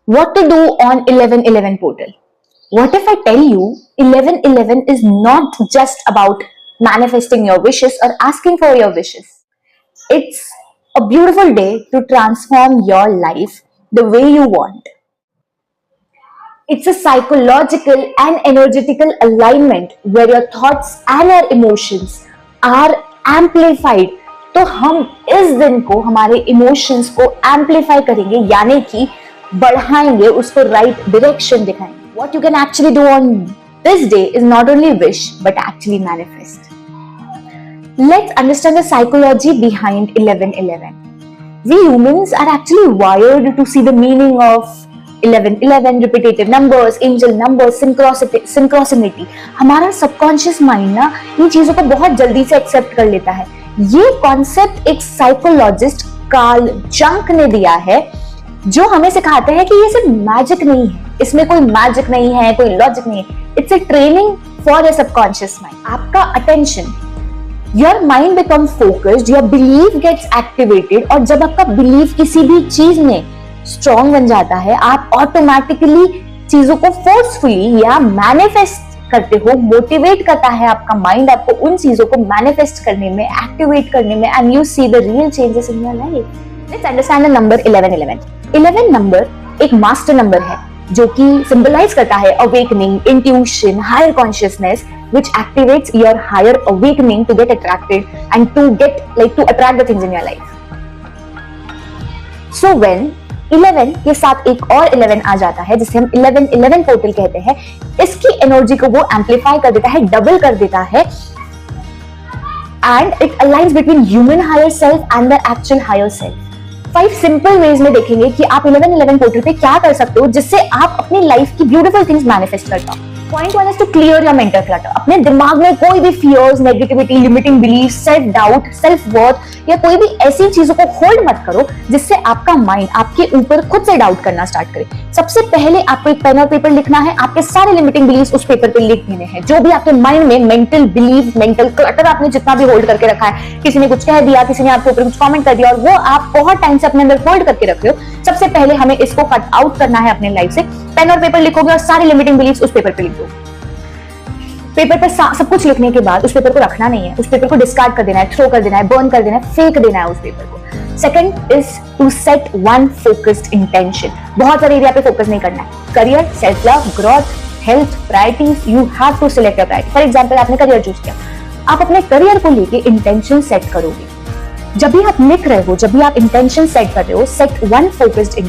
What to do on 1111 portal? What if I tell you 1111 is not just about manifesting your wishes or asking for your wishes? It's a beautiful day to transform your life the way you want. It's a psychological and energetical alignment where your thoughts and your emotions are amplified. तो हम इस दिन को हमारे emotions को amplify करेंगे, यानी कि बढ़ाएंगे, उसको राइट डायरेक्शन दिखाएंगे. What you can actually do on this day is not only wish but actually manifest. Let's understand the psychology behind 1111. We humans are actually wired to see the meaning of 1111, repetitive numbers, angel numbers, synchronicity. हमारा subconscious mind ना इन चीजों को बहुत जल्दी से accept कर लेता है. ये कॉन्सेप्ट एक साइकोलॉजिस्ट कार्ल जंग ने दिया है, जो हमें सिखाते हैं कि ये सिर्फ मैजिक नहीं है, इसमें कोई मैजिक नहीं है, कोई लॉजिक नहीं है. It's a training for your subconscious mind. आपका attention, your mind become focused, your belief gets activated. और जब आपका बिलीफ किसी भी चीज में स्ट्रॉन्ग बन जाता है, आप ऑटोमेटिकली चीजों को फोर्सफुली या मैनिफेस्ट करते हो. मोटिवेट करता है आपका माइंड आपको उन चीजों को मैनिफेस्ट करने में, एक्टिवेट करने में, and you see the real changes in your life. Let's understand the number 1111. 11 नंबर एक मास्टर नंबर है जो कि सिंबलाइज करता है awakening, intuition, higher consciousness, which activates your higher awakening to get attracted and to attract the things in your life. So when 11 के साथ एक और 11 आ जाता है, जिसे हम 1111 पोर्टल कहते हैं, इसकी एनर्जी को वो एम्पलीफाई कर देता है, डबल कर देता है, and it aligns between human higher self and the actual higher self. 5 simple ways में देखेंगे कि आप 1111 पोर्टल पे क्या कर सकते हो जिससे आप अपनी लाइफ की ब्यूटीफुल थिंग्स मैनिफेस्ट कर पाओ. Point 1 is to clear your mental clutter. अपने दिमाग में कोई भी fears, negativity, limiting belief, self doubt, self worth या कोई भी ऐसी चीजों को होल्ड मत करो जिससे आपका माइंड आपके ऊपर खुद से डाउट करना स्टार्ट करे. सबसे पहले आपको एक पेन और पेपर लिखना है. आपके सारे लिमिटिंग बिलीफ उस पेपर पे लिख देने हैं. जो भी आपके माइंड में मेंटल बिलीफ, मेंटल क्लटर आपने जितना भी होल्ड करके रखा है, किसी ने कुछ कह दिया, किसी ने आपके ऊपर कुछ कमेंट कर दिया और वो आप बहुत टाइम से अपने अंदर होल्ड करके रख रहे हो, सबसे पहले हमें इसको कट आउट करना है अपने लाइफ से. पेन और पेपर लिखोगे और सारे लिमिटिंग बिलीफ उस पेपर पे लिख दो. पेपर पर सब कुछ लिखने के बाद उस पेपर को रखना नहीं है, उस पेपर को डिस्कार्ड कर देना है, थ्रो कर देना है, बर्न कर देना है, फेंक देना है उस पेपर को. Second is to set one focused intention. बहुत सारे एरिया पे फोकस नहीं करना है. Career, self love, growth, health, priorities, you have to select your priority. For example, आपने करियर चूज किया, आप अपने करियर को लेके इंटेंशन सेट करोगे. जब भी आप लिख रहे हो, जब भी आप इंटेंशन सेट कर रहे हो, सेट वन फोकस्ड इंटेंशन.